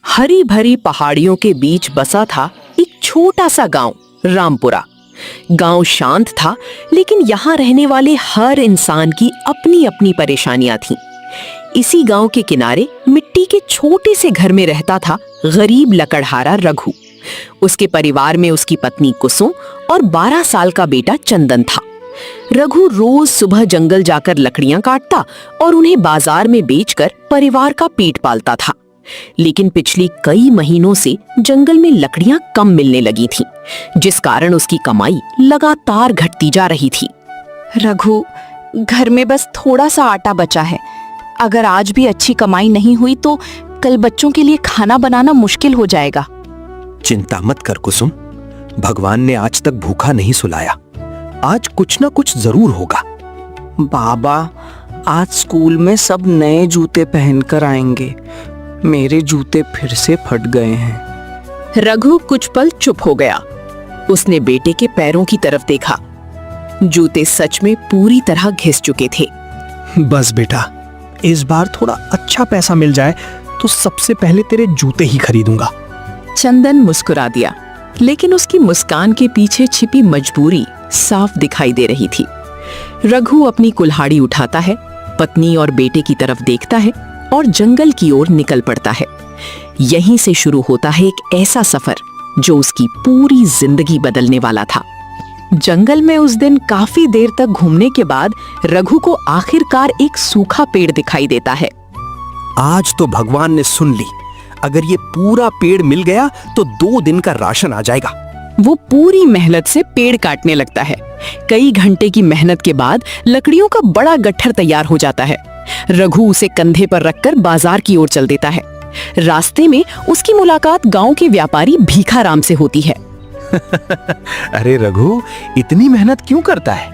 हरी भरी पहाड़ियों के बीच बसा था एक छोटा सा गांव, रामपुरा। गांव शांत था, लेकिन यहाँ रहने वाले हर इंसान की अपनी अपनी परेशानियां थीं। इसी गांव के किनारे मिट्टी के छोटे से घर में रहता था गरीब लकड़हारा रघु। उसके परिवार में उसकी पत्नी कुसुम और 12 साल का बेटा चंदन था। रघु रोज सुबह जंगल जाकर लकड़ियां काटता और उन्हें बाजार में बेचकर परिवार का पेट पालता था। लेकिन पिछली कई महीनों से जंगल में लकड़ियां कम मिलने लगी थीं, जिस कारण उसकी कमाई लगातार घटती जा रही थी। रघु, घर में बस थोड़ा सा आटा बचा है। अगर आज भी अच्छी कमाई नहीं हुई तो कल बच्चों के लिए खाना बनाना मुश्किल हो जाएगा। चिंता मत कर कुसुम, भगवान ने आज तक भूखा नहीं सुलाया। आज कुछ ना कुछ जरूर होगा। बाबा, आज स्कूल में सब नए जूते पहनकर आएंगे। मेरे जूते फिर से फट गए हैं। रघु कुछ पल चुप हो गया। उसने बेटे के पैरों की तरफ देखा। जूते सच में पूरी तरह घिस चुके थे। बस बेटा, इस बार थोड़ा अच्छा पैसा मिल जाए तो सबसे पहले तेरे जूते ही खरीदूंगा। चंदन मुस्कुरा दिया, लेकिन उसकी मुस्कान के पीछे छिपी मजबूरी साफ दिखाई दे रही थी। रघु अपनी कुल्हाड़ी उठाता है, पत्नी और बेटे की तरफ देखता है और जंगल की ओर निकल पड़ता है। यहीं से शुरू होता है एक ऐसा सफर जो उसकी पूरी जिंदगी बदलने वाला था। जंगल में उस दिन काफी देर तक घूमने के बाद रघु को आखिरकार एक सूखा पेड़ दिखाई देता है। आज तो भगवान ने सुन ली। अगर ये पूरा पेड़ मिल गया तो 2 दिन का राशन आ जाएगा। वो पूरी मेहनत से पेड़ काटने लगता है। कई घंटे की मेहनत के बाद लकड़ियों का बड़ा गट्ठर तैयार हो जाता है। रघु उसे कंधे पर रखकर बाजार की ओर चल देता है। रास्ते में उसकी मुलाकात गांव के व्यापारी भीखाराम से होती है। अरे रघु, इतनी मेहनत क्यों करता है?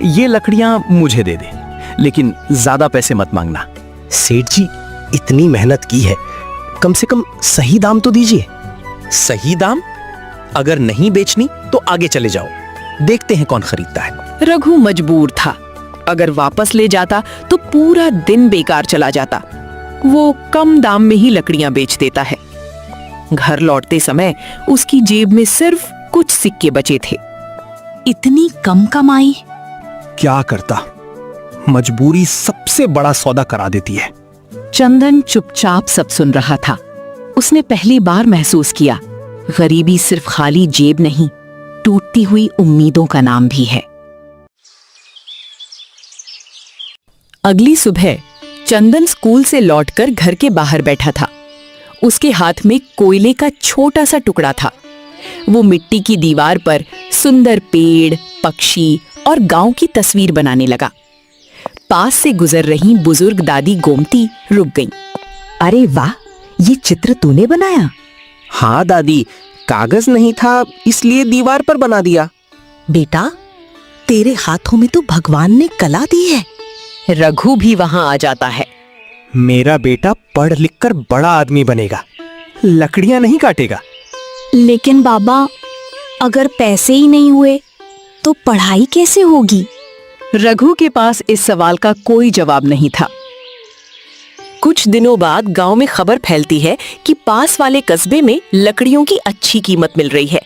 ये लकड़ियां मुझे दे दे, लेकिन ज्यादा पैसे मत मांगना। सेठ जी, इतनी मेहनत की है, कम से कम सही दाम तो दीजिए। सही दाम? अगर नहीं बेचनी तो आगे चले जाओ, देखते हैं कौन खरीदता है। रघु मजबूर था। अगर वापस ले जाता तो पूरा दिन बेकार चला जाता। वो कम दाम में ही लकड़ियां बेच देता है। घर लौटते समय उसकी जेब में सिर्फ कुछ सिक्के बचे थे। इतनी कम कमाई? क्या करता, मजबूरी सबसे बड़ा सौदा करा देती है। चंदन चुपचाप सब सुन रहा था। उसने पहली बार महसूस किया, गरीबी सिर्फ खाली जेब नहीं, टूटती हुई उम्मीदों का नाम भी है। अगली सुबह चंदन स्कूल से लौटकर घर के बाहर बैठा था। उसके हाथ में कोयले का छोटा सा टुकड़ा था। वो मिट्टी की दीवार पर सुंदर पेड़, पक्षी और गांव की तस्वीर बनाने लगा। पास से गुजर रही बुजुर्ग दादी गोमती रुक गईं। अरे वाह, ये चित्र तूने बनाया? हाँ दादी, कागज नहीं था इसलिए दीवार पर बना दिया। बेटा, तेरे हाथों में तो भगवान ने कला दी है। रघु भी वहां आ जाता है। मेरा बेटा पढ़ लिख कर बड़ा आदमी बनेगा, लकड़ियां नहीं काटेगा। लेकिन बाबा, अगर पैसे ही नहीं हुए तो पढ़ाई कैसे होगी? रघु के पास इस सवाल का कोई जवाब नहीं था। कुछ दिनों बाद गांव में खबर फैलती है कि पास वाले कस्बे में लकड़ियों की अच्छी कीमत मिल रही है।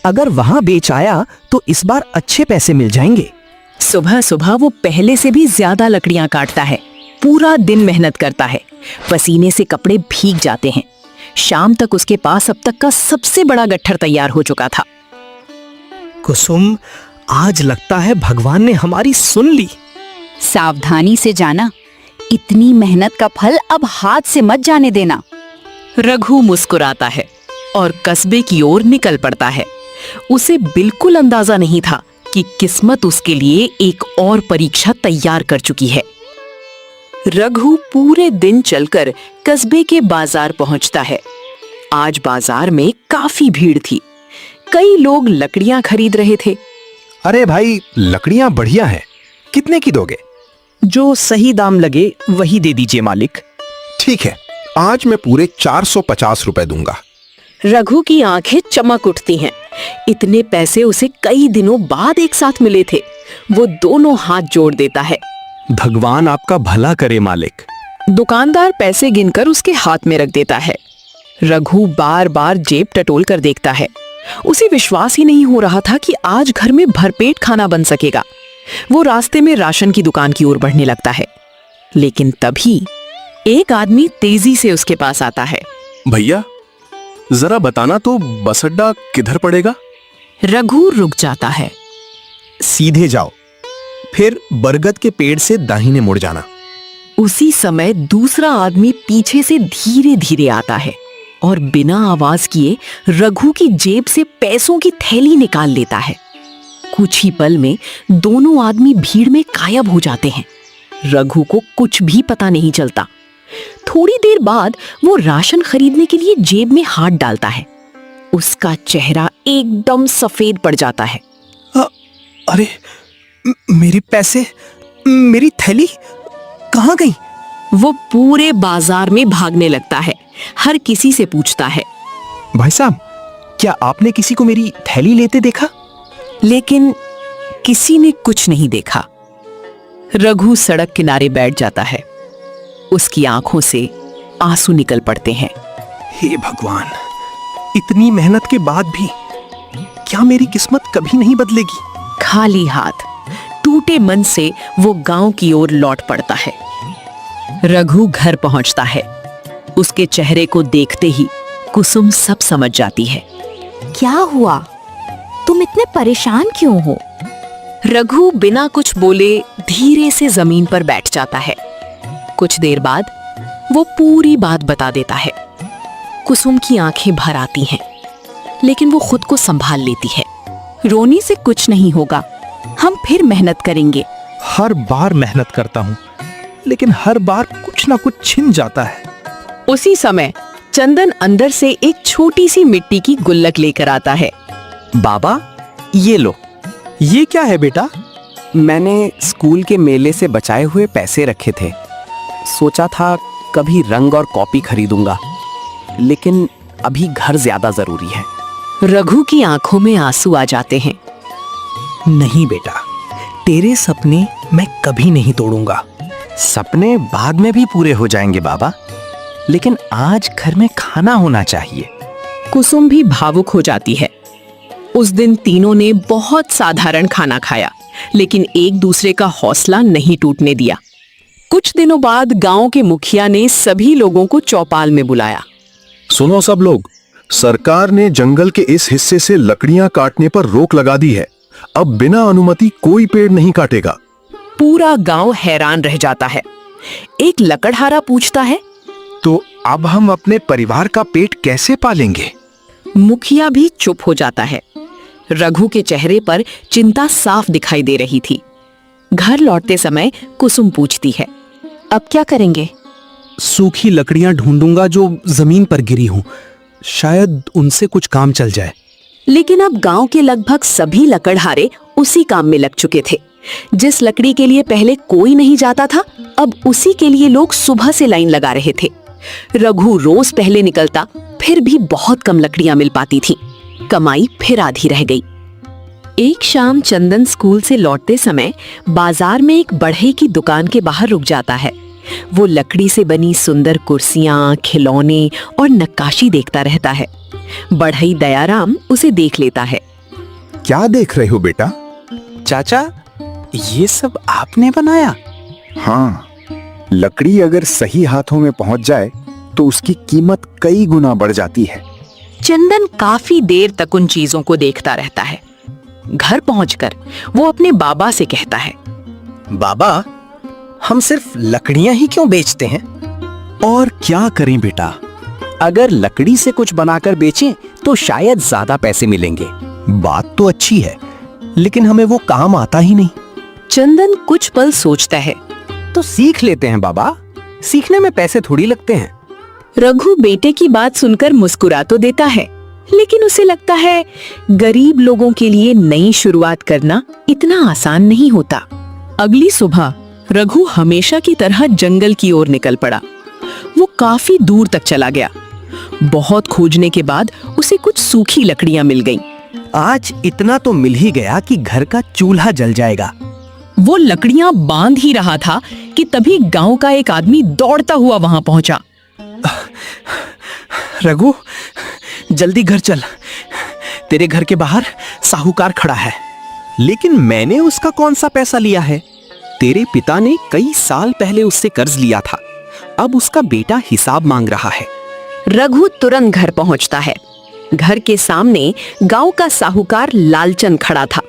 अगर वहां बेच आया तो इस बार अच्छे पैसे मिल जाएंगे। सुबह सुबह वो पहले से भी ज्यादा लकड़ियां काटता है। पूरा दिन मेहनत करता है, पसीने से कपड़े भीग जाते हैं। शाम तक उसके पास अब तक का सबसे बड़ा गट्ठर तैयार हो चुका था। कुसुम, आज लगता है भगवान ने हमारी सुन ली। सावधानी से जाना, इतनी मेहनत का फल अब हाथ से मत जाने देना। रघु मुस्कुराता है और कस्बे की ओर निकल पड़ता है। उसे बिल्कुल अंदाजा नहीं था कि किस्मत उसके लिए एक और परीक्षा तैयार कर चुकी है। रघु पूरे दिन चलकर कस्बे के बाजार पहुंचता है। आज बाजार में काफी भीड़ थी। कई लोग लकड़ियां खरीद रहे थे। अरे भाई, लकड़ियां बढ़िया हैं, कितने की दोगे? जो सही दाम लगे वही दे दीजिए मालिक। ठीक है, आज मैं पूरे 450 रुपए दूंगा। रघु की आंखें चमक उठती हैं। इतने पैसे उसे कई दिनों बाद एक साथ मिले थे। वो दोनों हाथ जोड़ देता है। भगवान आपका भला करे मालिक। दुकानदार पैसे गिनकर उसके हाथ में रख देता है। रघु बार बार जेब टटोल कर देखता है। उसे विश्वास ही नहीं हो रहा था कि आज घर में भरपेट खाना बन सकेगा। वो रास्ते में राशन की दुकान की ओर बढ़ने लगता है, लेकिन तभी एक आदमी तेजी से उसके पास आता है। भैया, जरा बताना तो बस अड्डा किधर पड़ेगा? रघु रुक जाता है। सीधे जाओ, फिर बरगद के पेड़ से दाहिने मुड़ जाना। उसी समय दूसरा आदमी पीछे से धीरे धीरे आता है और बिना आवाज किए रघु की जेब से पैसों की थैली निकाल लेता है। कुछ ही पल में दोनों आदमी भीड़ में गायब हो जाते हैं। रघु को कुछ भी पता नहीं चलता। थोड़ी देर बाद वो राशन खरीदने के लिए जेब में हाथ डालता है। उसका चेहरा एकदम सफेद पड़ जाता है। अरे मेरे पैसे, मेरी थैली कहाँ गई? वो पूरे बाजार में भागने लगता है, हर किसी से पूछता है। भाई साहब, क्या आपने किसी को मेरी थैली लेते देखा? लेकिन किसी ने कुछ नहीं देखा। रघु सड़क किनारे बैठ जाता है। उसकी आंखों से आंसू निकल पड़ते हैं। हे भगवान, इतनी मेहनत के बाद भी क्या मेरी किस्मत कभी नहीं बदलेगी? खाली हाथ, टूटे मन से वो गांव की ओर लौट पड़ता है। रघु घर पहुंचता है। उसके चेहरे को देखते ही कुसुम सब समझ जाती है। क्या हुआ? तुम इतने परेशान क्यों हो? रघु बिना कुछ बोले धीरे से जमीन पर बैठ जाता है। कुछ देर बाद वो पूरी बात बता देता है। कुसुम की आंखें भर आती हैं, लेकिन वो खुद को संभाल लेती है। रोने से कुछ नहीं होगा, हम फिर मेहनत करेंगे। हर बार मेहनत करता हूँ, लेकिन हर बार कुछ ना कुछ छिन जाता है। उसी समय चंदन अंदर से एक छोटी सी मिट्टी की गुल्लक लेकर आता है। बाबा, ये लो। ये क्या है बेटा? मैंने स्कूल के मेले से बचाए हुए पैसे रखे थे। सोचा था कभी रंग और कॉपी खरीदूंगा, लेकिन अभी घर ज्यादा जरूरी है। रघु की आंखों में आंसू आ जाते हैं। नहीं बेटा, तेरे सपने मैं कभी नहीं तोड़ूंगा। सपने बाद में भी पूरे हो जाएंगे बाबा, लेकिन आज घर में खाना होना चाहिए। कुसुम भी भावुक हो जाती है। उस दिन तीनों ने बहुत साधारण खाना खाया, लेकिन एक दूसरे का हौसला नहीं टूटने दिया। कुछ दिनों बाद गांव के मुखिया ने सभी लोगों को चौपाल में बुलाया। सुनो सब लोग, सरकार ने जंगल के इस हिस्से से लकड़ियां काटने पर रोक लगा दी है। अब बिना अनुमति कोई पेड़ नहीं काटेगा। पूरा गांव हैरान रह जाता है। एक लकड़हारा पूछता है, तो अब हम अपने परिवार का पेट कैसे पालेंगे? मुखिया भी चुप हो जाता है। रघु के चेहरे पर चिंता साफ दिखाई दे रही थी। घर लौटते समय कुसुम पूछती है, अब क्या करेंगे? सूखी लकड़ियां ढूंढूंगा जो जमीन पर गिरी हूं, शायद उनसे कुछ काम चल जाए। लेकिन अब गांव के लगभग सभी लकड़हारे उसी काम में लग चुके थे। जिस लकड़ी के लिए पहले कोई नहीं जाता था, अब उसी के लिए लोग सुबह से लाइन लगा रहे थे। रघु रोज पहले निकलता, फिर भी बहुत कम लकड़ियां मिल पाती थीं। कमाई फिर आधी रह गई। एक शाम चंदन स्कूल से लौटते समय बाजार में एक बढ़ई की दुकान के बाहर रुक जाता है। वो लकड़ी से बनी सुंदर कुर्सियां, खिलौने और नक्काशी देखता रहता है। बढ़ई दयाराम उसे देख लेता है। क्या देख रहे हो बेटा? चाचा, ये सब आपने बनाया? हाँ, लकड़ी अगर सही हाथों में पहुंच जाए तो उसकी कीमत कई गुना बढ़ जाती है। चंदन काफी देर तक उन चीजों को देखता रहता है। घर पहुंचकर वो अपने बाबा से कहता है, बाबा, हम सिर्फ लकड़ियां ही क्यों बेचते हैं? और क्या करें बेटा, अगर लकड़ी से कुछ बनाकर बेचें तो शायद ज्यादा पैसे मिलेंगे। बात तो अच्छी है, लेकिन हमें वो काम आता ही नहीं। चंदन कुछ पल सोचता है। तो सीख लेते हैं बाबा, सीखने में पैसे थोड़ी लगते हैं। रघु बेटे की बात सुनकर मुस्कुरा तो देता है, लेकिन उसे लगता है गरीब लोगों के लिए नई शुरुआत करना इतना आसान नहीं होता। अगली सुबह रघु हमेशा की तरह जंगल की ओर निकल पड़ा। वो काफी दूर तक चला गया। बहुत खोजने के बाद उसे कुछ सूखी लकड़ियां मिल गईं। आज इतना तो मिल ही गया कि घर का चूल्हा जल जाएगा। वो लकड़ियां बांध ही रहा था कि तभी गांव का एक आदमी दौड़ता हुआ वहां पहुंचा। रघु, जल्दी घर चल। तेरे घर के बाहर साहूकार खड़ा है। लेकिन मैंने उसका कौन सा पैसा लिया है? तेरे पिता ने कई साल पहले उससे कर्ज लिया था। अब उसका बेटा हिसाब मांग रहा है। रघु तुरंत घर पहुंचता है। घर के सामने गांव का साहूकार लालचंद खड़ा था।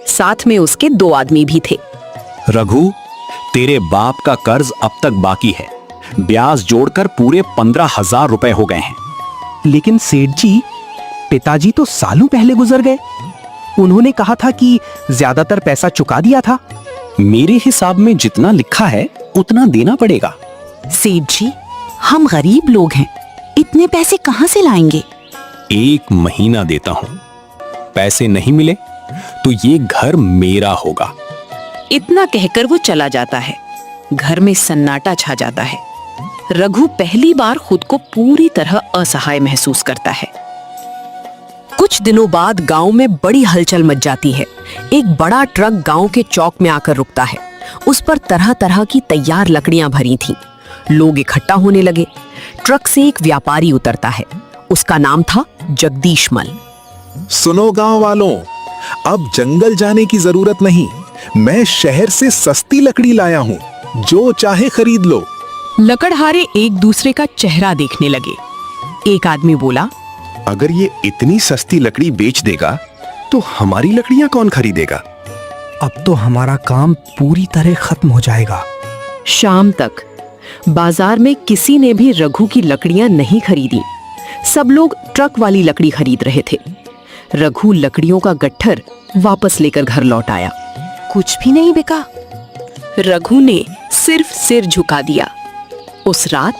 साथ में उसके 2 आदमी भी थे। रघु, तेरे बाप का कर्ज अब तक बाकी है। ब्याज जोड़कर पूरे 15,000 रुपए हो गए हैं। लेकिन सेठ जी, पिताजी तो सालों पहले गुजर गए। उन्होंने कहा था कि ज्यादातर पैसा चुका दिया था। मेरे हिसाब में जितना लिखा है उतना देना पड़ेगा। सेठ जी, हम गरीब लोग हैं, इतने पैसे कहाँ से लाएंगे? 1 महीना देता हूं। पैसे नहीं मिले तो ये घर मेरा होगा। इतना कहकर वो चला जाता है। घर में सन्नाटा छा जाता है। रघु पहली बार खुद को पूरी तरह असहाय महसूस करता है। कुछ दिनों बाद गांव में बड़ी हलचल मच जाती है। एक बड़ा ट्रक गांव के चौक में आकर रुकता है। उस पर तरह तरह की तैयार लकड़ियां भरी थीं। लोग इकट्ठा होने लगे। ट्रक से एक व्यापारी उतरता है। उसका नाम था जगदीश मल। सुनो गांव वालों, अब जंगल जाने की जरूरत नहीं। मैं शहर से सस्ती लकड़ी लाया हूँ, जो चाहे खरीद लो। लकड़हारे एक दूसरे का चेहरा देखने लगे। एक आदमी बोला, अगर ये इतनी सस्ती लकड़ी बेच देगा तो हमारी लकड़ियां कौन खरीदेगा? अब तो हमारा काम पूरी तरह खत्म हो जाएगा। शाम तक बाजार में किसी ने भी रघु की लकड़ियां नहीं खरीदी। सब लोग ट्रक वाली लकड़ी खरीद रहे थे। रघु लकड़ियों का गट्ठर वापस लेकर घर लौट आया। कुछ भी नहीं बिका। रघु ने सिर्फ सिर झुका दिया। उस रात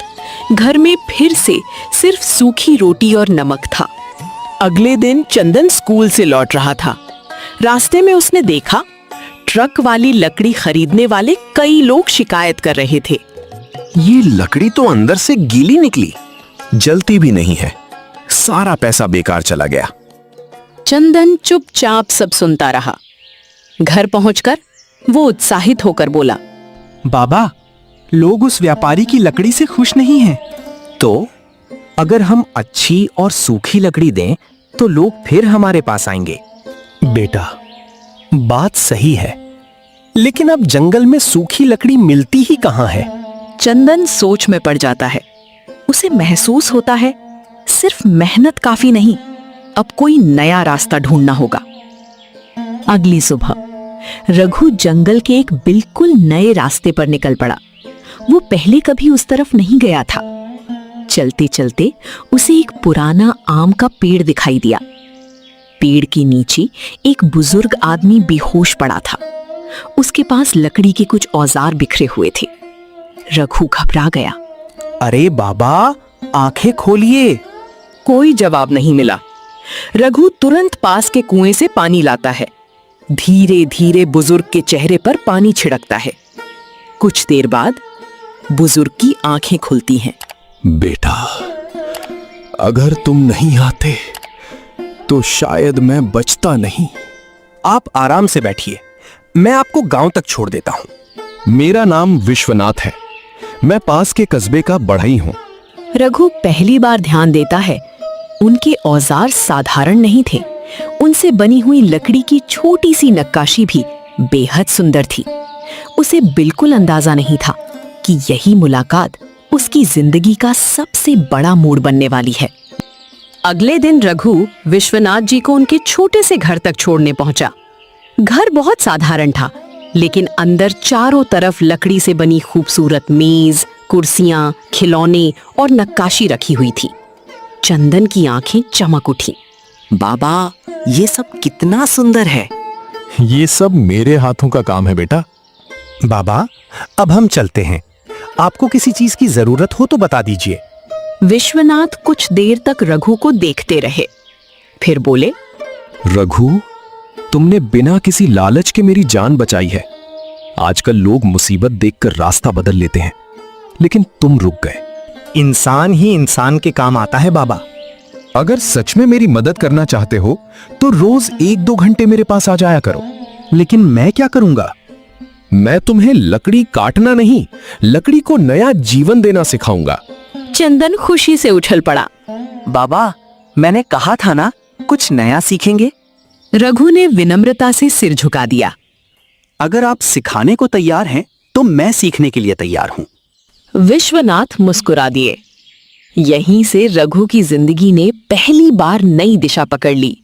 घर में फिर से सिर्फ सूखी रोटी और नमक था। अगले दिन चंदन स्कूल से लौट रहा था। रास्ते में उसने देखा ट्रक वाली लकड़ी खरीदने वाले कई लोग शिकायत कर रहे थे। ये लकड़ी तो अंदर से गीली निकली, जलती भी नहीं है। सारा पैसा बेकार चला गया। चंदन चुपचाप सब सुनता रहा। घर पहुंचकर वो उत्साहित होकर बोला, बाबा, लोग उस व्यापारी की लकड़ी से खुश नहीं हैं। तो अगर हम अच्छी और सूखी लकड़ी दें तो लोग फिर हमारे पास आएंगे। बेटा, बात सही है, लेकिन अब जंगल में सूखी लकड़ी मिलती ही कहाँ है? चंदन सोच में पड़ जाता है। उसे महसूस होता है सिर्फ मेहनत काफी नहीं, अब कोई नया रास्ता ढूंढना होगा। अगली सुबह रघु जंगल के एक बिल्कुल नए रास्ते पर निकल पड़ा। वो पहले कभी उस तरफ नहीं गया था। चलते चलते उसे एक पुराना आम का पेड़ दिखाई दिया। पेड़ के नीचे एक बुजुर्ग आदमी बेहोश पड़ा था। उसके पास लकड़ी के कुछ औजार बिखरे हुए थे। रघु घबरा गया। अरे बाबा, आंखें खोलिए। कोई जवाब नहीं मिला। रघु तुरंत पास के कुएं से पानी लाता है। धीरे धीरे बुजुर्ग के चेहरे पर पानी छिड़कता है। कुछ देर बाद बुजुर्ग की आंखें खुलती हैं। बेटा, अगर तुम नहीं आते तो शायद मैं बचता नहीं। आप आराम से बैठिए, मैं आपको गांव तक छोड़ देता हूं। मेरा नाम विश्वनाथ है। मैं पास के कस्बे का बढ़ई हूं। रघु पहली बार ध्यान देता है। उनके औजार साधारण नहीं थे। उनसे बनी हुई लकड़ी की छोटी सी नक्काशी भी बेहद सुंदर थी। उसे बिल्कुल अंदाजा नहीं था कि यही मुलाकात उसकी जिंदगी का सबसे बड़ा मोड़ बनने वाली है। अगले दिन रघु विश्वनाथ जी को उनके छोटे से घर तक छोड़ने पहुंचा। घर बहुत साधारण था, लेकिन अंदर चारों तरफ लकड़ी से बनी खूबसूरत मेज, कुर्सियां, खिलौने और नक्काशी रखी हुई थी। चंदन की आंखें चमक उठी। बाबा, ये सब कितना सुंदर है। ये सब मेरे हाथों का काम है बेटा। बाबा, अब हम चलते हैं। आपको किसी चीज की जरूरत हो तो बता दीजिए। विश्वनाथ कुछ देर तक रघु को देखते रहे, फिर बोले, रघु, तुमने बिना किसी लालच के मेरी जान बचाई है। आजकल लोग मुसीबत देखकर रास्ता बदल लेते हैं, लेकिन तुम रुक गए। इंसान ही इंसान के काम आता है बाबा। अगर सच में मेरी मदद करना चाहते हो तो रोज 1-2 घंटे मेरे पास आ जाया करो। लेकिन मैं क्या करूंगा? मैं तुम्हें लकड़ी काटना नहीं, लकड़ी को नया जीवन देना सिखाऊंगा। चंदन खुशी से उछल पड़ा। बाबा, मैंने कहा था ना, कुछ नया सीखेंगे। रघु ने विनम्रता से सिर झुका दिया। अगर आप सिखाने को तैयार हैं तो मैं सीखने के लिए तैयार हूं। विश्वनाथ मुस्कुरा दिए। यहीं से रघु की जिंदगी ने पहली बार नई दिशा पकड़ ली।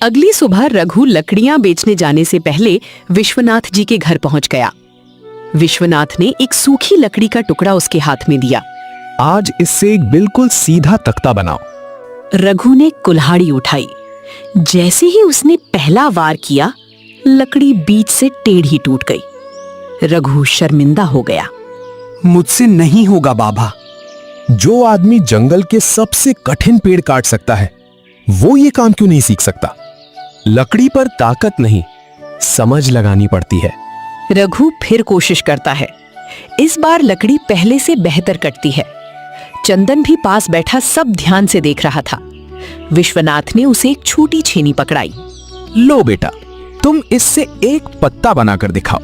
अगली सुबह रघु लकड़ियां बेचने जाने से पहले विश्वनाथ जी के घर पहुंच गया। विश्वनाथ ने एक सूखी लकड़ी का टुकड़ा उसके हाथ में दिया। आज इससे एक बिल्कुल सीधा तख्ता बनाओ। रघु ने कुल्हाड़ी उठाई। जैसे ही उसने पहला वार किया, लकड़ी बीच से टेढ़ी टूट गई। रघु शर्मिंदा हो गया। मुझसे नहीं होगा बाबा। जो आदमी जंगल के सबसे कठिन पेड़ काट सकता है, वो ये काम क्यों नहीं सीख सकता? लकड़ी पर ताकत नहीं, समझ लगानी पड़ती है। रघु फिर कोशिश करता है। इस बार लकड़ी पहले से बेहतर कटती है। चंदन भी पास बैठा सब ध्यान से देख रहा था। विश्वनाथ ने उसे एक छोटी छेनी पकड़ाई। लो बेटा, तुम इससे एक पत्ता बनाकर दिखाओ।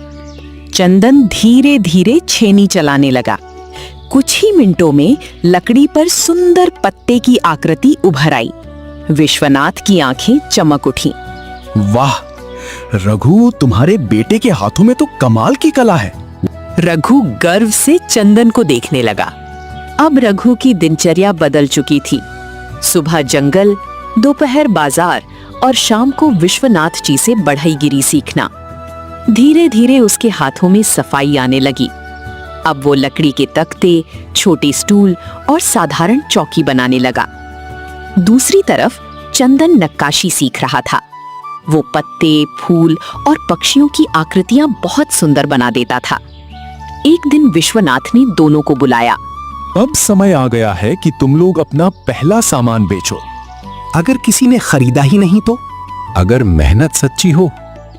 चंदन धीरे धीरे छेनी चलाने लगा। कुछ ही मिनटों में लकड़ी पर सुंदर पत्ते की आकृति उभर आई। विश्वनाथ की आंखें चमक उठी। वाह रघु, तुम्हारे बेटे के हाथों में तो कमाल की कला है। रघु गर्व से चंदन को देखने लगा। अब रघु की दिनचर्या बदल चुकी थी। सुबह जंगल, दोपहर बाजार और शाम को विश्वनाथ जी से बढ़ईगिरी सीखना। धीरे धीरे उसके हाथों में सफाई आने लगी। अब वो लकड़ी के तख्ते, छोटे स्टूल और साधारण चौकी बनाने लगा। दूसरी तरफ चंदन नक्काशी सीख रहा था। वो पत्ते, फूल और पक्षियों की आकृतियां बहुत सुंदर बना देता था। एक दिन विश्वनाथ ने दोनों को बुलाया। अब समय आ गया है कि तुम लोग अपना पहला सामान बेचो। अगर किसी ने खरीदा ही नहीं तो? अगर मेहनत सच्ची हो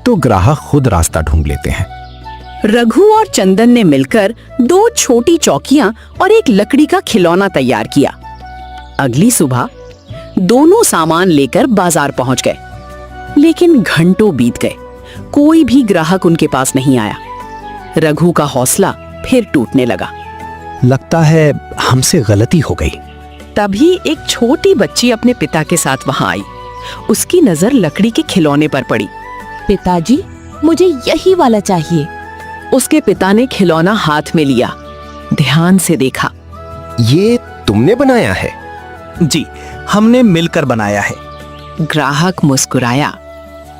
तो ग्राहक खुद रास्ता ढूंढ लेते हैं। रघु और चंदन ने मिलकर 2 छोटी चौकियां और एक लकड़ी का खिलौना तैयार किया। अगली सुबह दोनों सामान लेकर बाजार पहुंच गए, लेकिन घंटों बीत गए। कोई भी ग्राहक उनके पास नहीं आया। रघु का हौसला फिर टूटने लगा। लगता है हमसे गलती हो गई। तभी एक छोटी बच्ची अपने पिता के साथ वहां आई। उसकी नजर लकड़ी के खिलौने पर पड़ी। पिताजी, मुझे यही वाला चाहिए। उसके पिता ने खिलौना हाथ में लिया, ध्यान से देखा। ये तुमने बनाया है? जी, हमने मिलकर बनाया है। ग्राहक मुस्कुराया।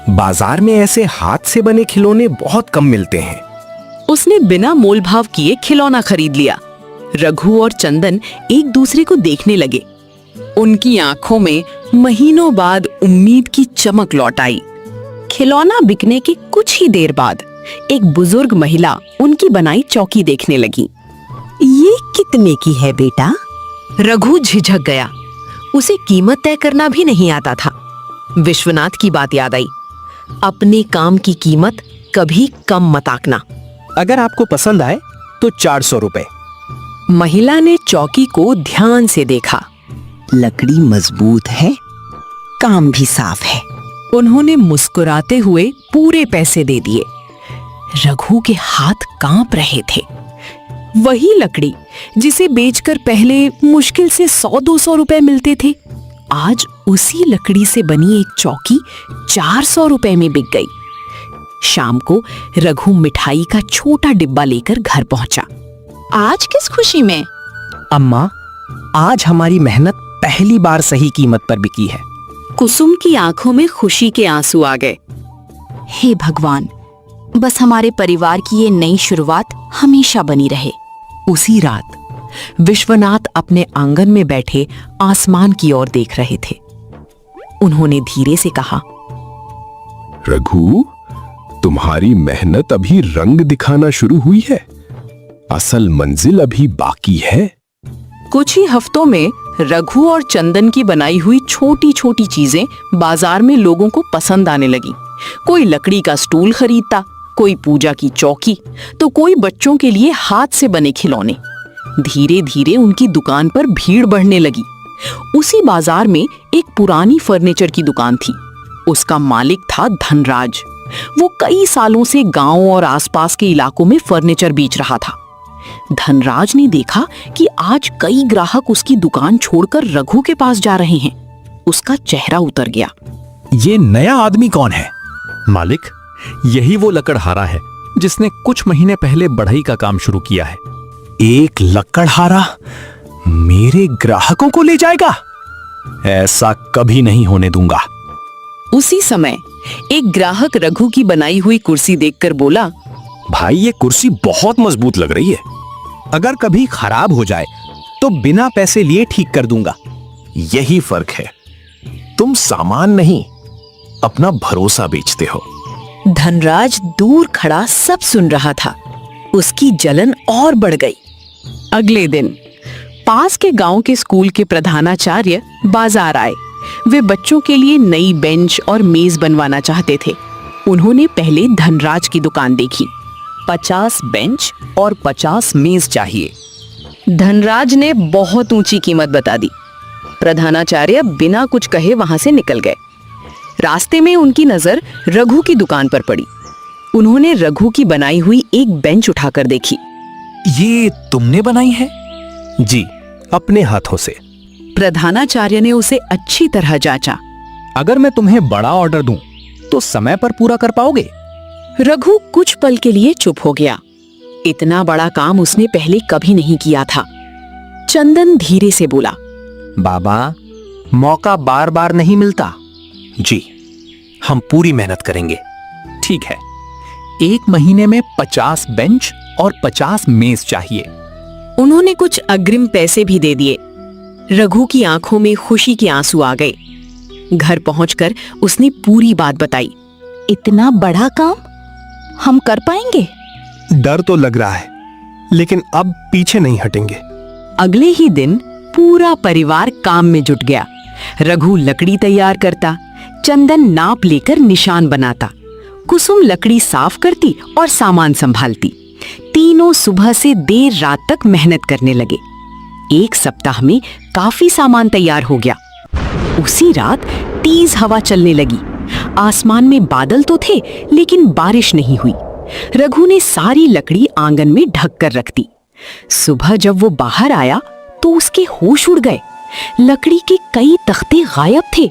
बाजार में ऐसे हाथ से बने खिलौने बहुत कम मिलते हैं। उसने बिना मोलभाव किए खिलौना खरीद लिया। रघु और चंदन एक दूसरे को देखने लगे। उनकी आंखों में महीनों बाद उम्मीद की चमक लौट आई। खिलौना बिकने के कुछ ही देर बाद एक बुजुर्ग महिला उनकी बनाई चौकी देखने लगी। ये कितने की है बेटा? रघु झिझक गया। उसे कीमत तय करना भी नहीं आता था। विश्वनाथ की बात याद आई। अपने काम की कीमत कभी कम मत आंकना। अगर आपको पसंद आए तो 400 रुपए। महिला ने चौकी को ध्यान से देखा। लकड़ी मजबूत है, काम भी साफ है। उन्होंने मुस्कुराते हुए पूरे पैसे दे दिए। रघु के हाथ कांप रहे थे। वही लकड़ी जिसे बेचकर पहले मुश्किल से 100-200 रुपए मिलते थे, आज उसी लकड़ी से बनी एक चौकी 400 रुपए में बिक गई। शाम को रघु मिठाई का छोटा डिब्बा लेकर घर पहुंचा। आज किस खुशी में? अम्मा, आज हमारी मेहनत पहली बार सही कीमत पर बिकी है। कुसुम की आंखों में खुशी के आंसू आ गए। हे भगवान, बस हमारे परिवार की ये नई शुरुआत हमेशा बनी रहे। उसी रात विश्वनाथ अपने आंगन में बैठे आसमान की ओर देख रहे थे। उन्होंने धीरे से कहा, रघु, तुम्हारी मेहनत अभी रंग दिखाना शुरू हुई है। असल मंजिल अभी बाकी है। कुछ ही हफ्तों में रघु और चंदन की बनाई हुई छोटी छोटी चीजें बाजार में लोगों को पसंद आने लगी। कोई लकड़ी का स्टूल खरीदता, कोई पूजा की चौकी, तो कोई बच्चों के लिए हाथ से बने खिलौने। धीरे धीरे उनकी दुकान पर भीड़ बढ़ने लगी। उसी बाजार में एक पुरानी फर्नीचर की दुकान थी। उसका मालिक था धनराज। वो कई सालों से गांव और आसपास के इलाकों में फर्नीचर बेच रहा था। धनराज ने देखा कि आज कई ग्राहक उसकी दुकान छोड़कर रघु के पास जा रहे हैं। उसका चेहरा उतर गया। ये नया आदमी कौन है? मालिक, यही वो लकड़हारा है जिसने कुछ महीने पहले बढ़ई का काम शुरू किया है। एक लकड़हारा मेरे ग्राहकों को ले जाएगा? ऐसा कभी नहीं होने दूंगा। उसी समय एक ग्राहक रघु की बनाई हुई कुर्सी देखकर बोला, भाई, ये कुर्सी बहुत मजबूत लग रही है। अगर कभी खराब हो जाए तो बिना पैसे लिए ठीक कर दूंगा। यही फर्क है, तुम सामान नहीं, अपना भरोसा बेचते हो। धनराज दूर खड़ा सब सुन रहा था। उसकी जलन और बढ़ गई। अगले दिन पास के गांव के स्कूल के प्रधानाचार्य बाजार आए। वे बच्चों के लिए नई बेंच और मेज बनवाना चाहते थे। उन्होंने पहले धनराज की दुकान देखी। 50 बेंच और 50 मेज चाहिए। धनराज ने बहुत ऊंची कीमत बता दी। प्रधानाचार्य बिना कुछ कहे वहां से निकल गए। रास्ते में उनकी नजर रघु की दुकान पर पड़ी। उन्होंने रघु की बनाई हुई एक बेंच उठाकर देखी। ये तुमने बनाई है? जी, अपने हाथों से। प्रधानाचार्य ने उसे अच्छी तरह जांचा। अगर मैं तुम्हें बड़ा ऑर्डर दूं तो समय पर पूरा कर पाओगे? रघु कुछ पल के लिए चुप हो गया। इतना बड़ा काम उसने पहले कभी नहीं किया था। चंदन धीरे से बोला, बाबा, मौका बार बार नहीं मिलता। जी, हम पूरी मेहनत करेंगे। ठीक है, 1 महीने में 50 बेंच और 50 मेज चाहिए। उन्होंने कुछ अग्रिम पैसे भी दे दिए। रघु की आंखों में खुशी के आंसू आ गए। घर पहुंचकर उसने पूरी बात बताई। इतना बड़ा काम हम कर पाएंगे? डर तो लग रहा है, लेकिन अब पीछे नहीं हटेंगे। अगले ही दिन पूरा परिवार काम में जुट गया। रघु लकड़ी तैयार करता, चंदन नाप लेकर निशान बनाता, कुसुम लकड़ी साफ करती और सामान संभालती। तीनों सुबह से देर रात तक मेहनत करने लगे। 1 सप्ताह में काफी सामान तैयार हो गया। उसी रात तेज हवा चलने लगी। आसमान में बादल तो थे, लेकिन बारिश नहीं हुई। रघु ने सारी लकड़ी आंगन में ढक कर रख दी। सुबह जब वो बाहर आया तो उसके होश उड़ गए। लकड़ी के कई तख्ते गायब थे,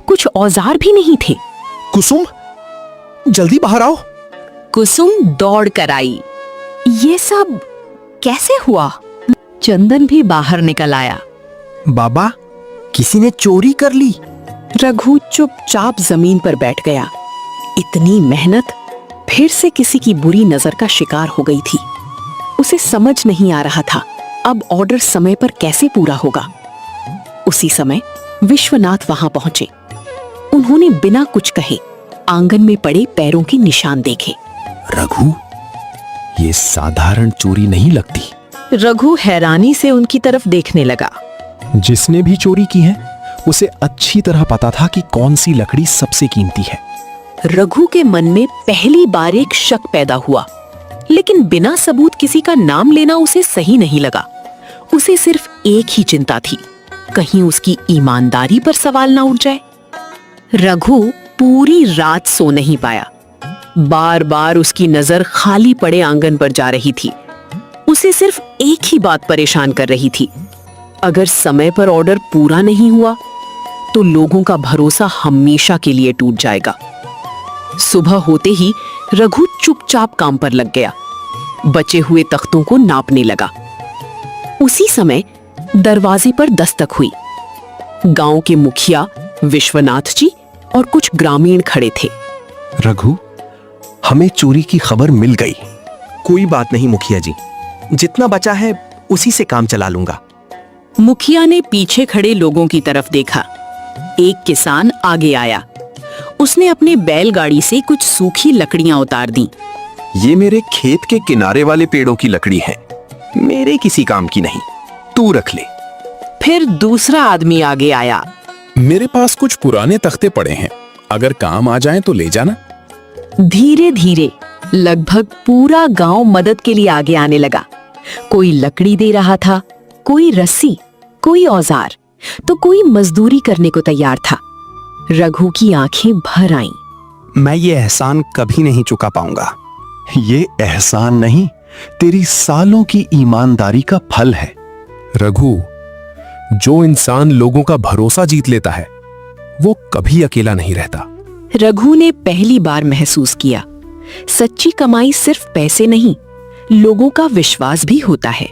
कुछ औजार भी नहीं थे। कुसुम, जल्दी बाहर आओ। कुसुम दौड़ कर आई। ये सब कैसे हुआ? चंदन भी बाहर निकल आया। बाबा, किसी ने चोरी कर ली। रघु चुपचाप जमीन पर बैठ गया। इतनी मेहनत फिर से किसी की बुरी नजर का शिकार हो गई थी। उसे समझ नहीं आ रहा था अब ऑर्डर समय पर कैसे पूरा होगा। उसी समय विश्वनाथ वहां पहुंचे। उन्होंने बिना कुछ कहे आंगन में पड़े पैरों के निशान देखे। रघु, ये साधारण चोरी नहीं लगती। रघु हैरानी से उनकी तरफ देखने लगा। जिसने भी चोरी की है उसे अच्छी तरह पता था कि कौन सी लकड़ी सबसे कीमती है। रघु के मन में पहली बार एक शक पैदा हुआ, लेकिन बिना सबूत किसी का नाम लेना उसे सही नहीं लगा। उसे सिर्फ एक ही चिंता थी, कहीं उसकी ईमानदारी पर सवाल ना उठ जाए। रघु पूरी रात सो नहीं पाया। बार बार उसकी नजर खाली पड़े आंगन पर जा रही थी। उसे सिर्फ एक ही बात परेशान कर रही थी, अगर समय पर ऑर्डर पूरा नहीं हुआ तो लोगों का भरोसा हमेशा के लिए टूट जाएगा। सुबह होते ही रघु चुपचाप काम पर लग गया। बचे हुए तख्तों को नापने लगा। उसी समय दरवाजे पर दस्तक हुई। गांव के मुखिया विश्वनाथ जी और कुछ ग्रामीण खड़े थे। रघु, हमें चोरी की खबर मिल गई। कोई बात नहीं मुखिया जी, जितना बचा है उसी से काम चला लूंगा। मुखिया ने पीछे खड़े लोगों की तरफ देखा। एक किसान आगे आया। उसने अपने बैलगाड़ी से कुछ सूखी लकड़ियां उतार दी। ये मेरे खेत के किनारे वाले पेड़ों की लकड़ी है, मेरे किसी काम की नहीं, तू रख ले। फिर दूसरा आदमी आगे आया। मेरे पास कुछ पुराने तख्ते पड़े हैं, अगर काम आ जाएं तो ले जाना। धीरे धीरे लगभग पूरा गांव मदद के लिए आगे आने लगा। कोई लकड़ी दे रहा था, कोई रस्सी, कोई औजार, तो कोई मजदूरी करने को तैयार था। रघु की आंखें भर आईं। मैं ये एहसान कभी नहीं चुका पाऊंगा। ये एहसान नहीं, तेरी सालों की ईमानदारी का फल है। रघु, जो इंसान लोगों का भरोसा जीत लेता है वो कभी अकेला नहीं रहता। रघु ने पहली बार महसूस किया, सच्ची कमाई सिर्फ पैसे नहीं, लोगों का विश्वास भी होता है।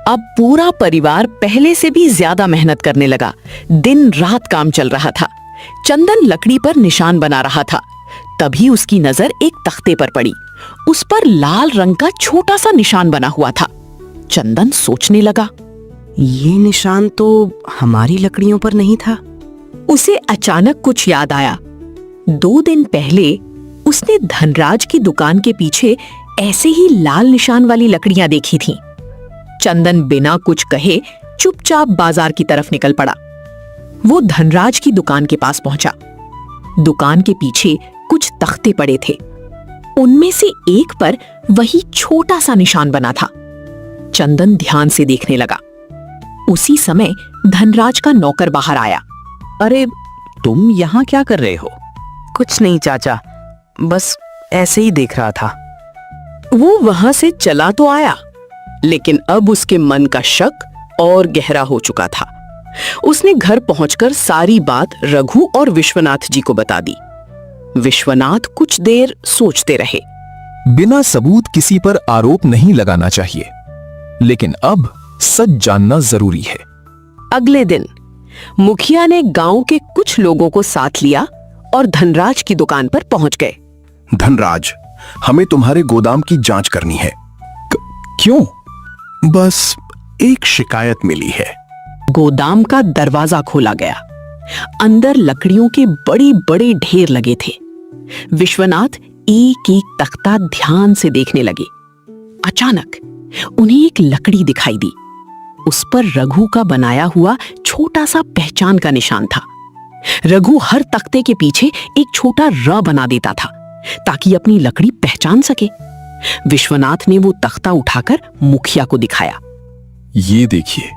अब पूरा परिवार पहले से भी ज्यादा मेहनत करने लगा। दिन रात काम चल रहा था। चंदन लकड़ी पर निशान बना रहा था। तभी उसकी नजर एक तख्ते पर पड़ी। उस पर लाल रंग का छोटा सा निशान बना हुआ था। चंदन सोचने लगा, ये निशान तो हमारी लकड़ियों पर नहीं था। उसे अचानक कुछ याद आया। 2 दिन पहले उसने धनराज की दुकान के पीछे ऐसे ही लाल निशान वाली लकड़ियां देखी थीं। चंदन बिना कुछ कहे चुपचाप बाजार की तरफ निकल पड़ा। वो धनराज की दुकान के पास पहुंचा। दुकान के पीछे कुछ तख्ते पड़े थे। उनमें से एक पर वही छोटा सा निशान बना था। चंदन ध्यान से देखने लगा। उसी समय धनराज का नौकर बाहर आया। अरे, तुम यहाँ क्या कर रहे हो? कुछ नहीं चाचा, बस ऐसे ही देख रहा था। वो वहां से चला तो आया, लेकिन अब उसके मन का शक और गहरा हो चुका था। उसने घर पहुंचकर सारी बात रघु और विश्वनाथ जी को बता दी। विश्वनाथ कुछ देर सोचते रहे। बिना सबूत किसी पर आरोप नहीं लगाना चाहिए, लेकिन अब सच जानना जरूरी है। अगले दिन मुखिया ने गांव के कुछ लोगों को साथ लिया और धनराज की दुकान पर पहुंच गए। धनराज, हमें तुम्हारे गोदाम की जांच करनी है। क्यों? बस एक शिकायत मिली है। गोदाम का दरवाजा खोला गया। अंदर लकड़ियों के बड़े बड़े ढेर लगे थे। विश्वनाथ एक एक तख्ता ध्यान से देखने लगे। अचानक उन्हें एक लकड़ी दिखाई दी। उस पर रघु का बनाया हुआ छोटा सा पहचान का निशान था। रघु हर तख्ते के पीछे एक छोटा र बना देता था ताकि अपनी लकड़ी पहचान सके। विश्वनाथ ने वो तख्ता उठाकर मुखिया को दिखाया। ये देखिए,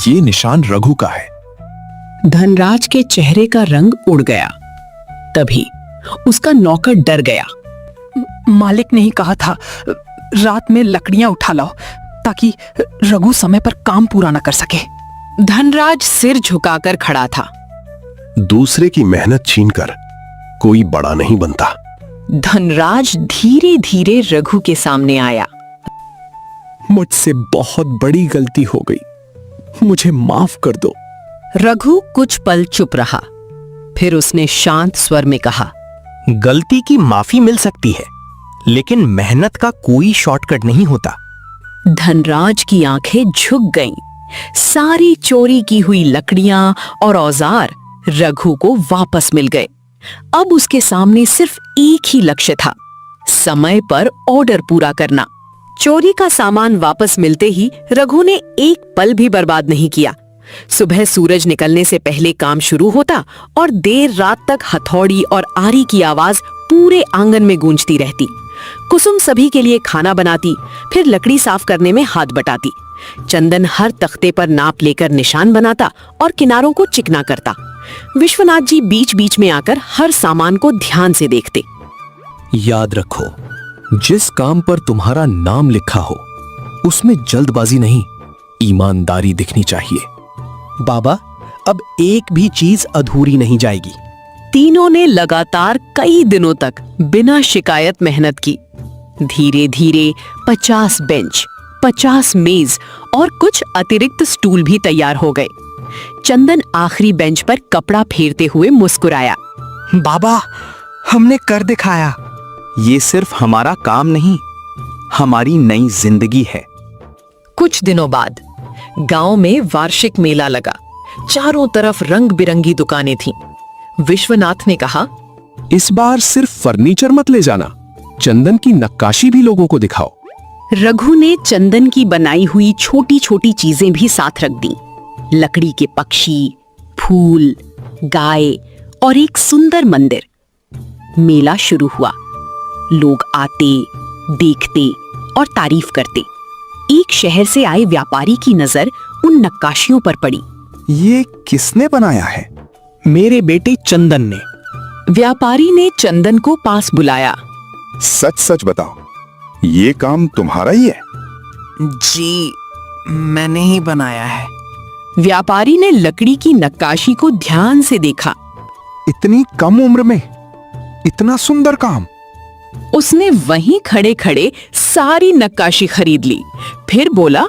ये निशान रघु का है। धनराज के चेहरे का रंग उड़ गया। तभी उसका नौकर डर गया। मालिक ने ही कहा था रात में लकड़ियां उठा लाओ ताकि रघु समय पर काम पूरा न कर सके। धनराज सिर झुकाकर खड़ा था। दूसरे की मेहनत छीनकर कोई बड़ा नहीं बनता। धनराज धीरे धीरे रघु के सामने आया। मुझसे बहुत बड़ी गलती हो गई, मुझे माफ कर दो। रघु कुछ पल चुप रहा। फिर उसने शांत स्वर में कहा, गलती की माफी मिल सकती है, लेकिन मेहनत का कोई शॉर्टकट नहीं होता। धनराज की आंखें झुक गईं। सारी चोरी की हुई लकड़ियां और औजार रघु को वापस मिल गए। अब उसके सामने सिर्फ एक ही लक्ष्य था, समय पर ऑर्डर पूरा करना। चोरी का सामान वापस मिलते ही रघु ने एक पल भी बर्बाद नहीं किया। सुबह सूरज निकलने से पहले काम शुरू होता और देर रात तक हथौड़ी और आरी की आवाज पूरे आंगन में गूंजती रहती। कुसुम सभी के लिए खाना बनाती, फिर लकड़ी साफ करने में हाथ बटाती। चंदन हर तख्ते पर नाप लेकर निशान बनाता और किनारों को चिकना करता। विश्वनाथ जी बीच बीच में आकर हर सामान को ध्यान से देखते। याद रखो, जिस काम पर तुम्हारा नाम लिखा हो उसमें जल्दबाजी नहीं, ईमानदारी दिखनी चाहिए। बाबा, अब एक भी चीज अधूरी नहीं जाएगी। तीनों ने लगातार कई दिनों तक बिना शिकायत मेहनत की। धीरे धीरे 50 बेंच, 50 मेज और कुछ अतिरिक्त स्टूल भी तैयार हो गए। चंदन आखिरी बेंच पर कपड़ा फेरते हुए मुस्कुराया। बाबा, हमने कर दिखाया। ये सिर्फ हमारा काम नहीं, हमारी नई जिंदगी है। कुछ दिनों बाद गांव में वार्षिक मेला लगा। चारों तरफ रंग बिरंगी दुकानें थीं। विश्वनाथ ने कहा, इस बार सिर्फ फर्नीचर मत ले जाना, चंदन की नक्काशी भी लोगों को दिखाओ। रघु ने चंदन की बनाई हुई छोटी छोटी चीजें भी साथ रख दी। लकड़ी के पक्षी, फूल, गाय और एक सुंदर मंदिर। मेला शुरू हुआ। लोग आते, देखते और तारीफ करते। एक शहर से आए व्यापारी की नजर उन नक्काशियों पर पड़ी। ये किसने बनाया है? मेरे बेटे चंदन ने। व्यापारी ने चंदन को पास बुलाया। सच सच बताओ, ये काम तुम्हारा ही है? जी, मैंने ही बनाया है। व्यापारी ने लकड़ी की नक्काशी को ध्यान से देखा। इतनी कम उम्र में इतना सुंदर काम? उसने वहीं खड़े खड़े सारी नक्काशी खरीद ली। फिर बोला,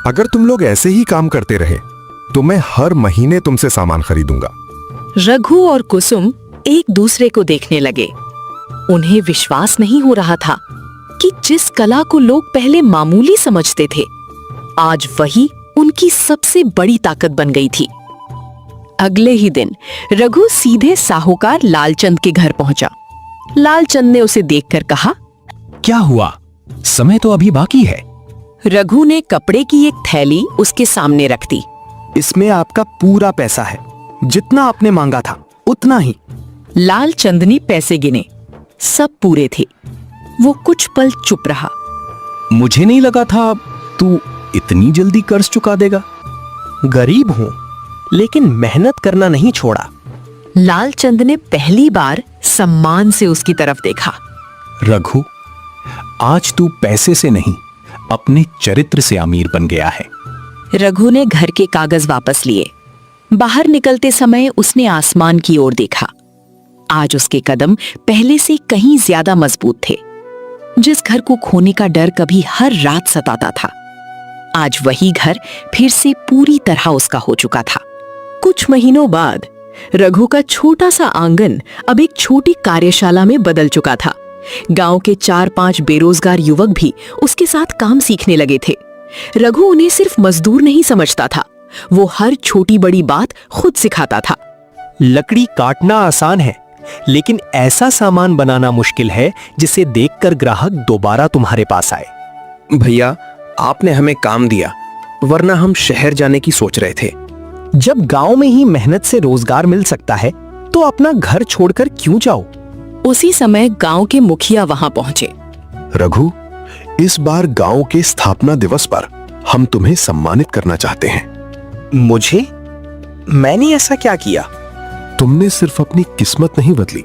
अगर तुम लोग ऐसे ही काम करते रहे तो मैं हर महीने तुमसे सामान खरीदूंगा। रघु और कुसुम एक दूसरे को देखने लगे। उन्हें विश्वास नहीं हो रहा था कि जिस कला को लोग पहले मामूली समझते थे, आज वही उनकी सबसे बड़ी ताकत बन गई थी। अगले ही दिन रघु सीधे साहूकार लालचंद के घर पहुंचा। लालचंद ने उसे देखकर कहा, क्या हुआ? समय तो अभी बाकी है। रघु ने कपड़े की एक थैली उसके सामने रख दी। इसमें आपका पूरा पैसा है, जितना आपने मांगा था उतना ही। लालचंद ने पैसे गिने, सब पूरे थे। वो कुछ पल चुप रहा। मुझे नहीं लगा था तू इतनी जल्दी कर्ज चुका देगा। गरीब हूं, लेकिन मेहनत करना नहीं छोड़ा। लालचंद ने पहली बार सम्मान से उसकी तरफ देखा। रघु, आज तू पैसे से नहीं, अपने चरित्र से अमीर बन गया है। रघु ने घर के कागज वापस लिए। बाहर निकलते समय उसने आसमान की ओर देखा। आज उसके कदम पहले से कहीं ज्यादा मजबूत थे। जिस घर को खोने का डर कभी हर रात सताता था, आज वही घर फिर से पूरी तरह उसका हो चुका था। कुछ महीनों बाद रघु का छोटा सा आंगन अब एक छोटी कार्यशाला में बदल चुका था। गांव के 4-5 बेरोजगार युवक भी उसके साथ काम सीखने लगे थे। रघु उन्हें सिर्फ मजदूर नहीं समझता था, वो हर छोटी बड़ी बात खुद सिखाता था। लकड़ी काटना आसान है, लेकिन ऐसा सामान बनाना मुश्किल है जिसे देखकर ग्राहक दोबारा तुम्हारे पास आए। भैया, आपने हमें काम दिया, वरना हम शहर जाने की सोच रहे थे। जब गांव में ही मेहनत से रोजगार मिल सकता है तो अपना घर छोड़कर क्यों जाओ? उसी समय गांव के मुखिया वहां पहुंचे। रघु, इस बार गांव के स्थापना दिवस पर हम तुम्हें सम्मानित करना चाहते हैं। मुझे? मैंने ऐसा क्या किया? तुमने सिर्फ अपनी किस्मत नहीं बदली,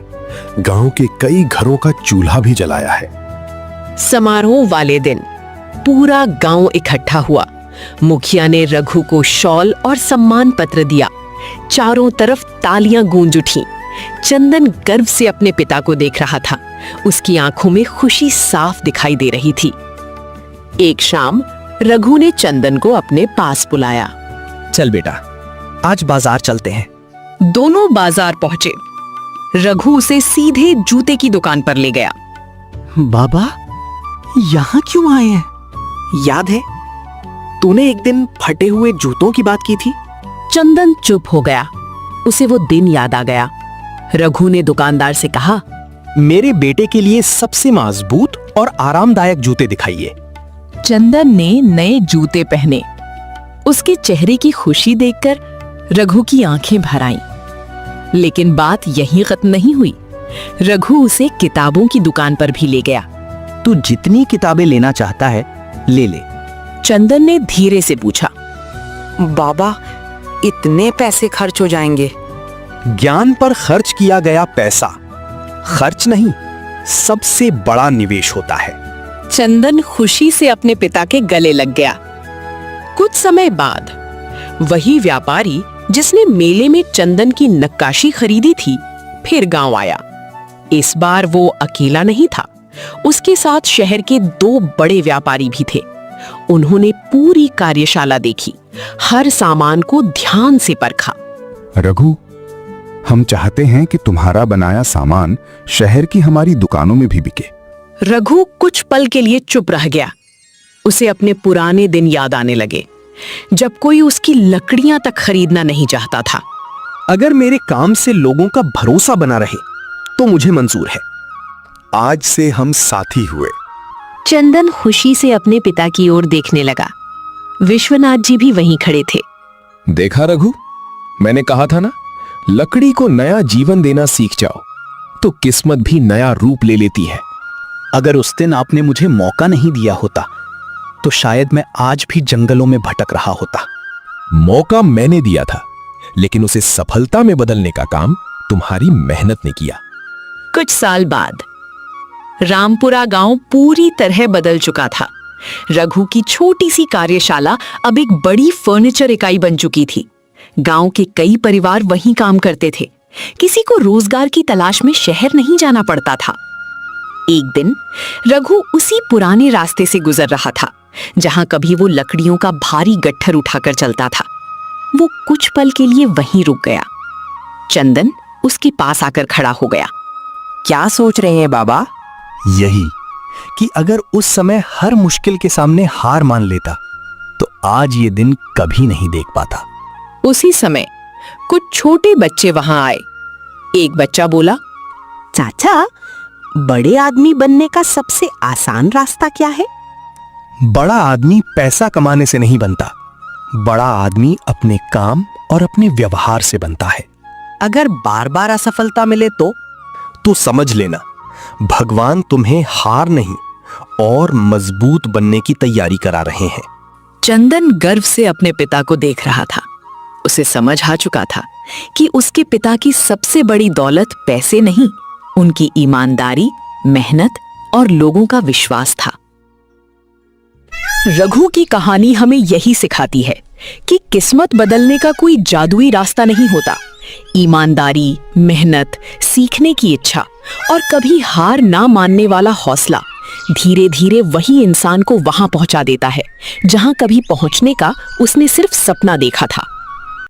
गांव के कई घरों का चूल्हा भी जलाया है। समारोह वाले दिन पूरा गांव इकट्ठा हुआ। मुखिया ने रघु को शॉल और सम्मान पत्र दिया। चारों तरफ तालियां गूंज उठी। चंदन गर्व से अपने पिता को देख रहा था। उसकी आंखों में खुशी साफ दिखाई दे रही थी। एक शाम रघु ने चंदन को अपने पास बुलाया। चल बेटा, आज बाजार चलते हैं। दोनों बाजार पहुंचे। रघु उसे सीधे जूते की दुकान पर ले गया। बाबा, यहाँ क्यों आए हैं? याद है, तूने एक दिन फटे हुए जूतों की बात की थी। चंदन चुप हो गया। उसे वो दिन याद आ गया। रघु ने दुकानदार से कहा, मेरे बेटे के लिए सबसे मजबूत और आरामदायक जूते दिखाइए। चंदन ने नए जूते पहने। उसके चेहरे की खुशी देखकर रघु की आंखें भर आईं। लेकिन बात यहीं खत्म नहीं हुई। रघु उसे किताबों की दुकान पर भी ले गया। तू जितनी किताबें लेना चाहता है ले ले। चंदन ने धीरे से पूछा, बाबा, इतने पैसे खर्च हो जाएंगे? ज्ञान पर खर्च किया गया पैसा खर्च नहीं, सबसे बड़ा निवेश होता है। चंदन खुशी से अपने पिता के गले लग गया। कुछ समय बाद वही व्यापारी जिसने मेले में चंदन की नक्काशी खरीदी थी, फिर गांव आया। इस बार वो अकेला नहीं था। उसके साथ शहर के 2 बड़े व्यापारी भी थे। उन्होंने पूरी कार्यशाला देखी, हर सामान को ध्यान से परखा। रघु, हम चाहते हैं कि तुम्हारा बनाया सामान शहर की हमारी दुकानों में भी बिके। रघु कुछ पल के लिए चुप रह गया। उसे अपने पुराने दिन याद आने लगे, जब कोई उसकी लकड़ियां तक खरीदना नहीं चाहता था। अगर मेरे काम से लोगों का भरोसा बना रहे तो मुझे मंजूर है। आज से हम साथी हुए। चंदन खुशी से अपने पिता की ओर देखने लगा। विश्वनाथ जी भी वहीं खड़े थे। देखा रघु, मैंने कहा था ना, लकड़ी को नया जीवन देना सीख जाओ तो किस्मत भी नया रूप ले लेती है। अगर उस दिन आपने मुझे मौका नहीं दिया होता तो शायद मैं आज भी जंगलों में भटक रहा होता। मौका मैंने दिया था, लेकिन उसे सफलता में बदलने का काम तुम्हारी मेहनत ने किया। कुछ साल बाद रामपुरा गांव पूरी तरह बदल चुका था। रघु की छोटी सी कार्यशाला अब एक बड़ी फर्नीचर इकाई बन चुकी थी। गांव के कई परिवार वहीं काम करते थे। किसी को रोजगार की तलाश में शहर नहीं जाना पड़ता था। एक दिन रघु उसी पुराने रास्ते से गुजर रहा था जहां कभी वो लकड़ियों का भारी गट्ठर उठाकर चलता था। वो कुछ पल के लिए वहीं रुक गया। चंदन उसके पास आकर खड़ा हो गया। क्या सोच रहे हैं बाबा? यही कि अगर उस समय हर मुश्किल के सामने हार मान लेता तो आज ये दिन कभी नहीं देख पाता। उसी समय कुछ छोटे बच्चे वहां आए। एक बच्चा बोला, चाचा, बड़े आदमी बनने का सबसे आसान रास्ता क्या है? बड़ा आदमी पैसा कमाने से नहीं बनता, बड़ा आदमी अपने काम और अपने व्यवहार से बनता है। अगर बार बार असफलता मिले तो समझ लेना भगवान तुम्हें हार नहीं और मजबूत बनने की तैयारी करा रहे हैं। चंदन गर्व से अपने पिता को देख रहा था। उसे समझ आ चुका था कि उसके पिता की सबसे बड़ी दौलत पैसे नहीं, उनकी ईमानदारी, मेहनत और लोगों का विश्वास था। रघु की कहानी हमें यही सिखाती है कि किस्मत बदलने का कोई जादुई रास्ता नहीं होता। ईमानदारी, मेहनत, सीखने की इच्छा और कभी हार ना मानने वाला हौसला धीरे धीरे वही इंसान को वहां पहुंचा देता है जहां कभी पहुंचने का उसने सिर्फ सपना देखा था।